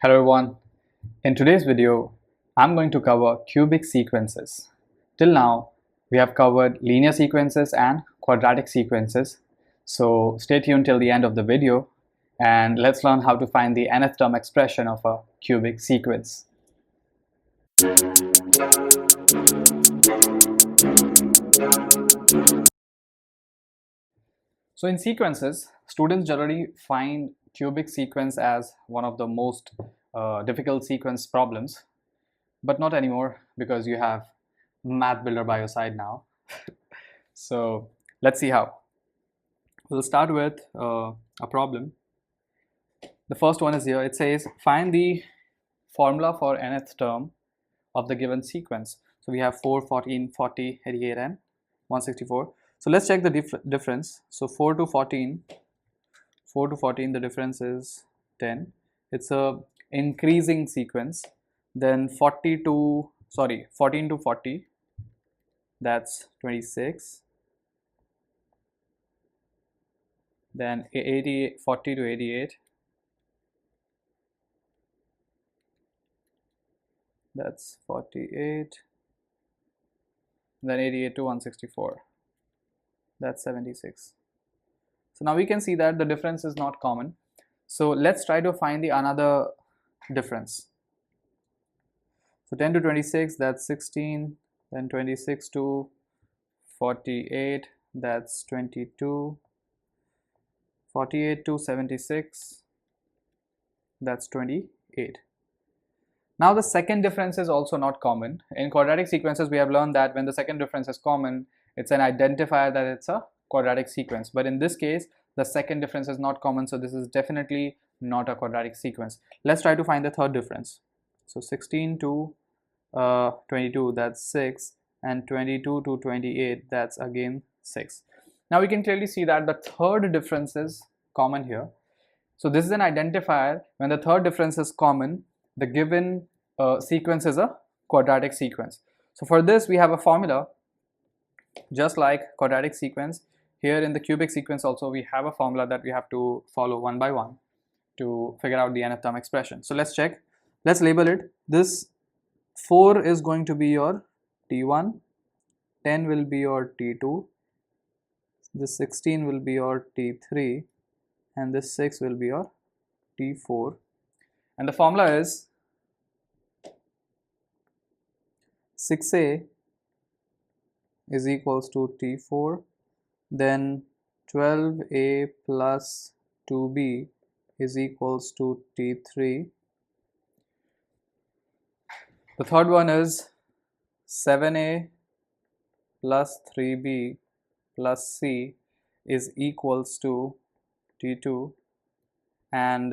Hello everyone. In today's video, I'm going to cover cubic sequences. Till now, we have covered linear sequences and quadratic sequences. So stay tuned till the end of the video and let's learn how to find the nth term expression of a cubic sequence. So in sequences, students generally find cubic sequence as one of the most difficult sequence problems, but not anymore because you have Math Builder by your side now. So let's see how. We'll start with a problem. The first one is here. It says find the formula for nth term of the given sequence. So we have 4, 14, 40, 88 and 164. So let's check the difference. So 4 to 14, the difference is 10. It's a increasing sequence. Then 14 to 40, that's 26. Then 40 to 88, that's 48. Then 88 to 164, that's 76. So now we can see that the difference is not common. So let's try to find the another difference. So 10 to 26, that's 16. Then 26 to 48, that's 22. 48 to 76, that's 28. Now the second difference is also not common. In quadratic sequences, we have learned that when the second difference is common, it's an identifier that it's a quadratic sequence. But in this case, the second difference is not common, so this is definitely not a quadratic sequence. Let's try to find the third difference. So 16 to 22, that's 6, and 22 to 28, that's again 6. Now we can clearly see that the third difference is common here. So this is an identifier. When the third difference is common, the given sequence is a quadratic sequence. So for this we have a formula just like quadratic sequence. Here in the cubic sequence also we have a formula that we have to follow one by one to figure out the nth term expression. So let's check. Let's label it. This 4 is going to be your T1, 10 will be your T2, this 16 will be your T3, and this 6 will be your T4. And the formula is 6a is equals to T4, then 12a plus 2b is equals to T3. The third one is 7a plus 3b plus c is equals to T2, and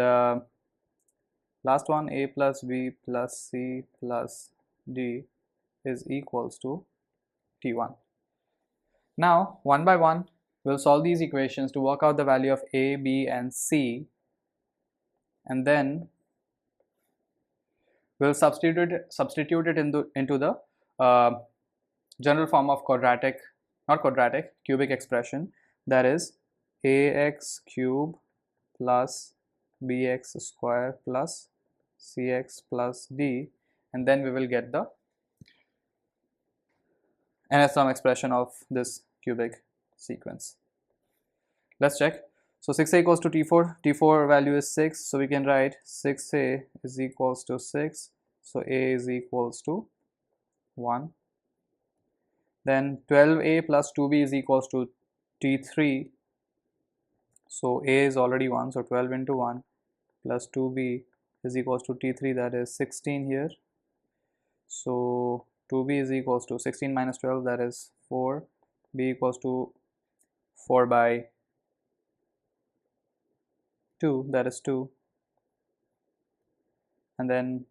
last one, a plus b plus c plus d is equals to T1. Now one by one we'll solve these equations to work out the value of a, b and c, and then we'll substitute it into the general form of cubic expression, that is ax cube plus bx square plus cx plus d, and then we will get the nth term expression of this cubic sequence. Let's check. So 6a equals to T4 value is 6, so we can write 6a is equals to 6, so a is equals to 1. Then 12a plus 2b is equals to T3, so a is already 1, so 12 into 1 plus 2b is equals to T3, that is 16 here. So 2b is equals to 16 minus 12, that is 4, b equals to 4 by 2, that is 2, and then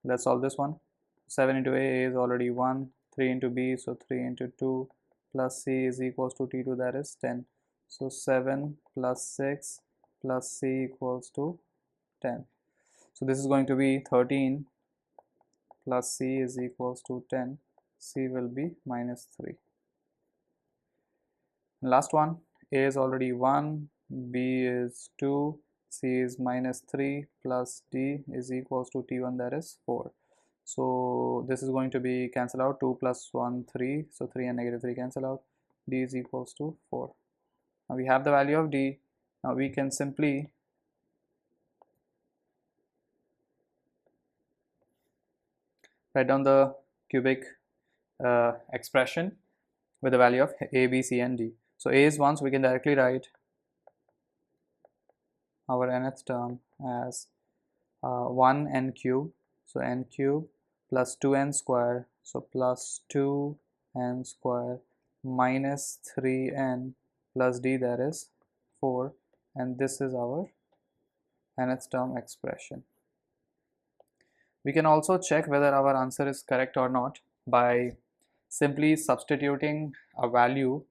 let's solve this one. 7 into a is already 1, 3 into b, so 3 into 2 plus c is equals to T2, that is 10. So 7 plus 6 plus c equals to 10. So this is going to be 13 plus c is equals to 10. C will be minus 3. Last one, a is already 1, b is 2, C is minus 3 plus D is equals to T1, that is 4. So this is going to be cancel out, 2 plus 1 3, so 3 and negative 3 cancel out, D is equals to 4. Now we have the value of D. Now we can simply write down the cubic expression with the value of A, B, C and D. So A is 1, so we can directly write our nth term as 1 n cube, so n cube plus 2n square, so plus 2n square minus 3n plus D, that is 4, and this is our nth term expression. We can also check whether our answer is correct or not by simply substituting a value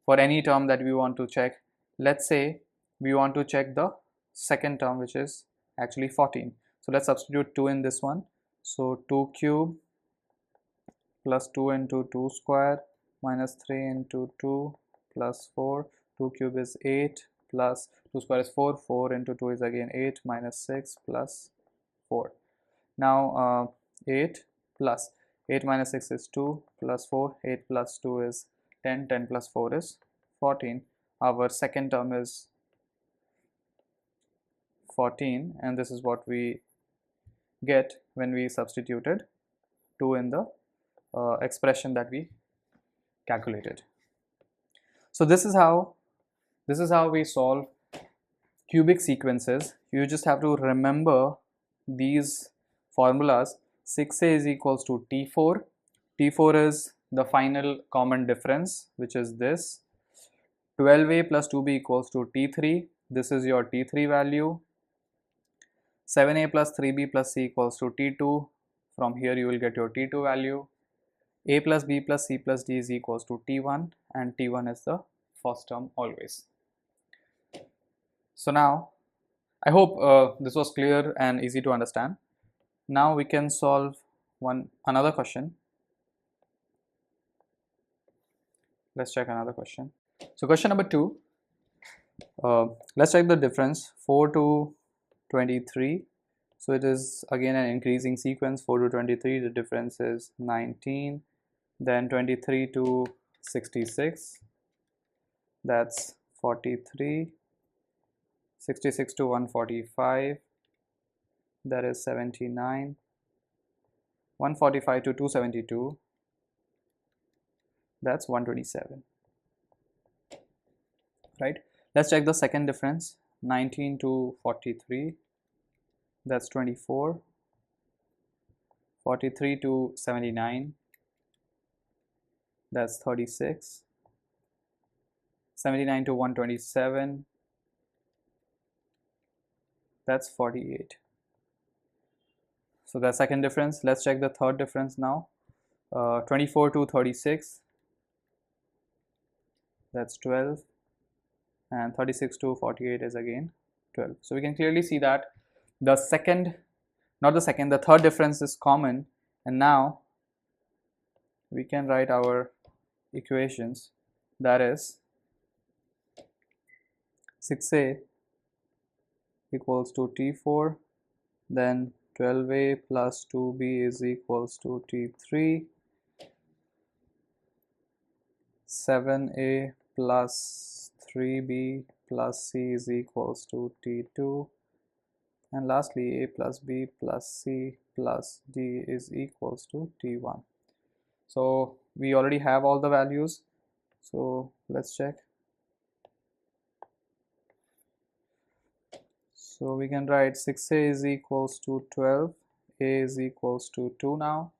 for any term that we want to check. Let's say we want to check the second term, which is actually 14. So let's substitute 2 in this one. So 2 cube plus 2 into 2 square minus 3 into 2 plus 4. 2 cube is 8 plus 2 square is 4. 4 into 2 is again 8 minus 6 plus 4. Now 8 plus 8 minus 6 is 2 plus 4. 8 plus 2 is 10. 10 plus 4 is 14. Our second term is 14, and this is what we get when we substituted 2 in the expression that we calculated. So this is how we solve cubic sequences. You just have to remember these formulas. 6a is equals to T4. T4 is the final common difference, which is this. 12a plus 2b equals to T3. This is your T3 value. 7a plus 3b plus c equals to T2. From here you will get your T2 value. A plus b plus c plus d is equals to T1, and T1 is the first term always. So now I hope this was clear and easy to understand. Now we can solve another question. Let's check another question. So question number 2, let's check the difference 4 to 23. So it is again an increasing sequence. 4 to 23, the difference is 19, then 23 to 66, that's 43, 66 to 145, that is 79, 145 to 272, that's 127. Right? Let's check the second difference. 19 to 43, that's 24. 43 to 79, that's 36. 79 to 127, that's 48. So that's second difference. Let's check the third difference now. 24 to 36, that's 12, and 36 to 48 is again 12. So we can clearly see that the third difference is common, and now we can write our equations. That is 6a equals to T4, then 12a plus 2b is equals to T3, 7a plus 3b plus c is equals to T2, and lastly a plus b plus c plus d is equals to T1. So we already have all the values, so let's check. So we can write 6a is equals to 12, a is equals to 2 now.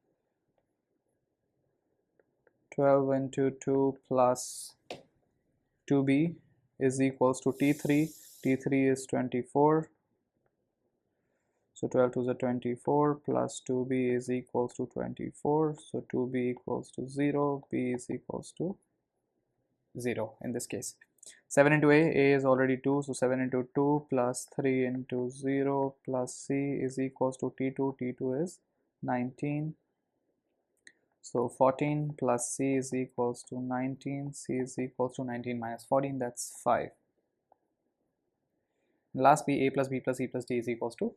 12 into 2 plus 2b is equals to T3. T3 is 24. So 12 to the 24 plus 2b is equals to 24. So 2b equals to 0, b is equals to 0 in this case. 7 into a is already 2, so 7 into 2 plus 3 into 0 plus c is equals to T2. T2 is 19. So 14 plus c is equals to 19. C is equals to 19 minus 14, that's 5. Last b, a plus b plus c plus d is equals to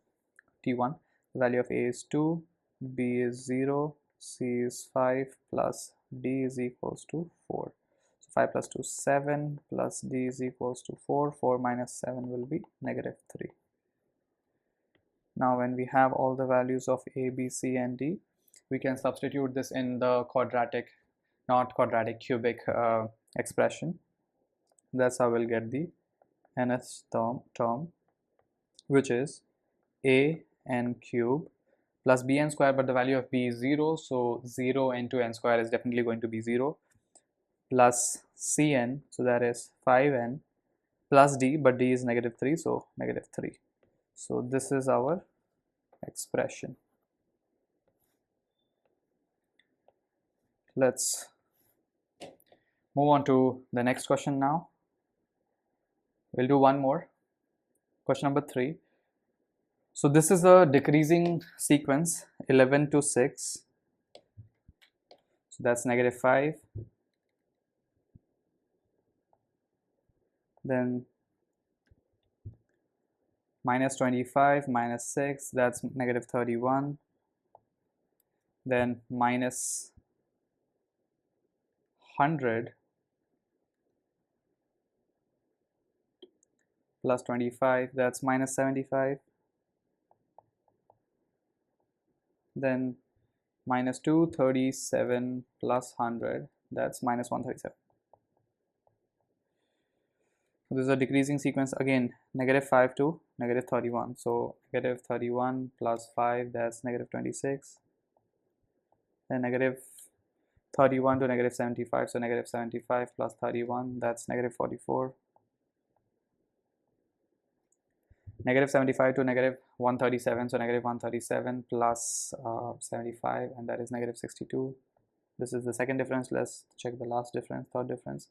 t1. The value of a is 2, b is 0, c is 5 plus d is equals to 4. So 5 plus 2 is 7 plus d is equals to 4. 4 minus 7 will be negative 3. Now when we have all the values of a, b, c and d, we can substitute this in the quadratic, not quadratic, cubic expression. That's how we'll get the nth term, which is a n cube plus bn square, but the value of b is 0, so 0 into n square is definitely going to be 0, plus cn, so that is 5n, plus d, but d is negative 3, so negative 3. So this is our expression. Let's move on to the next question now. We'll do one more. Question number 3. So this is a decreasing sequence, 11 to 6. So that's negative 5. Then minus 25, minus 6, that's negative 31. Then minus 100 plus 25, that's minus 75. Then minus 237 plus 100, that's minus 137. So this is a decreasing sequence, again negative 5 to negative 31. So negative 31 plus 5, that's negative 26. Then negative 31 to negative 75, so negative 75 plus 31, that's negative 44. Negative 75 to negative 137, so negative 137 plus 75, and that is negative 62. This is the second difference. Let's check the last difference, third difference.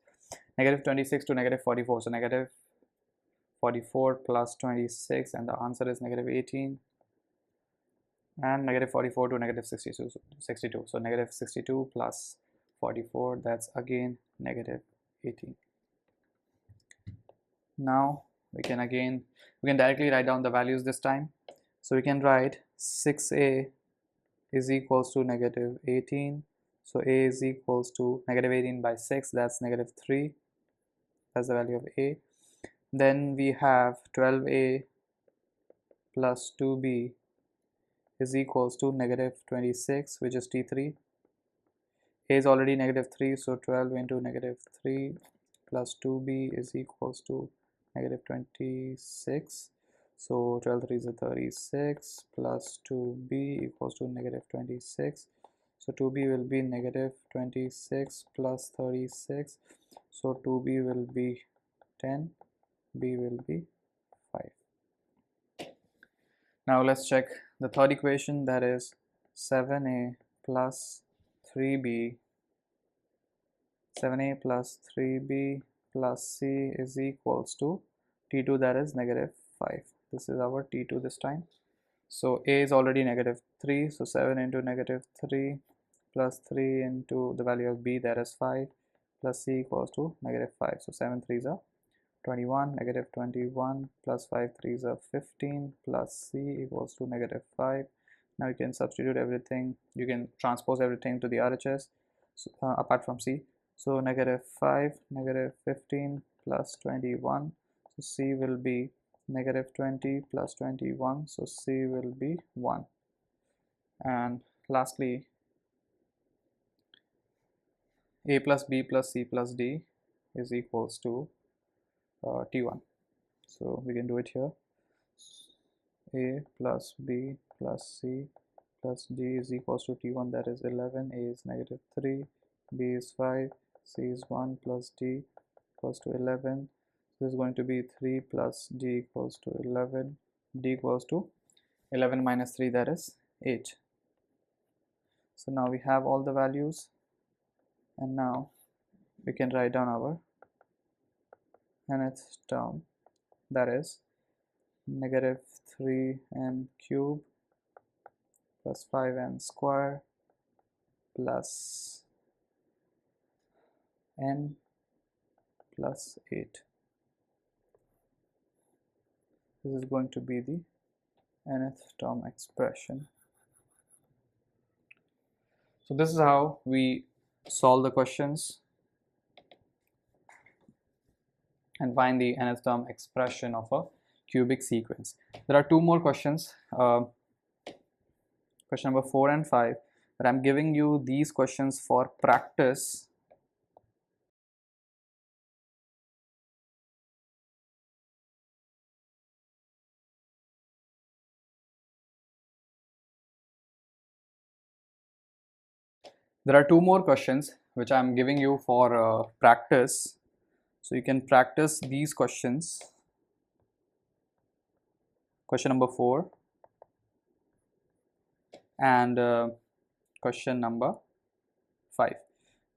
Negative 26 to negative 44, so negative 44 plus 26, and the answer is negative 18. And negative 44 to negative 62, so negative 62 plus 44, that's again negative 18. Now we can directly write down the values this time. So we can write 6a is equals to negative 18. So a is equals to negative 18 by 6, that's negative 3. That's the value of a. Then we have 12a plus 2b is equals to negative 26, which is t3. A is already negative 3, so 12 into negative 3 plus 2b is equals to negative 26. So 12 3 is 36 plus 2b equals to negative 26. So 2b will be negative 26 plus 36. So 2b will be 10, b will be 5. Now let's check the third equation, that is 7a plus 3b. 7a plus 3b plus c is equals to t2, that is negative 5. This is our t2 this time. So a is already negative 3, so 7 into negative 3 plus 3 into the value of b, that is 5, plus c equals to negative 5. So 7 3s are 21, negative 21 plus 5 3s are 15, plus c equals to negative 5. Now you can substitute everything, you can transpose everything to the RHS apart from c. So negative 5, negative 15 plus 21, so c will be negative 20 plus 21, so c will be 1. And lastly, a plus b plus c plus d is equals to t1. So we can do it here. A plus b plus c plus d is equals to t1, that is 11. A is negative 3, b is 5, c is 1 plus d equals to 11. This is going to be 3 plus d equals to 11. D equals to 11 minus 3, that is 8. So now we have all the values, and now we can write down our nth term, that is negative 3n cube plus 5n square plus n plus 8. This is going to be the nth term expression. So this is how we solve the questions and find the nth term expression of a cubic sequence. There are two more questions, question number 4 and 5, but I'm giving you these questions for practice. There are two more questions which I'm giving you for practice, so you can practice these questions. Question number 4 and question number 5.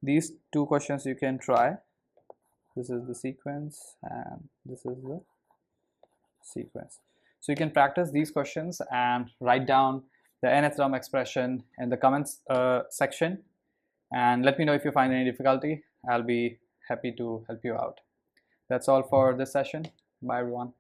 These two questions you can try. This is the sequence and this is the sequence. So you can practice these questions and write down the nth term expression in the comments section, and let me know if you find any difficulty. I'll be happy to help you out. That's all for this session. Bye everyone.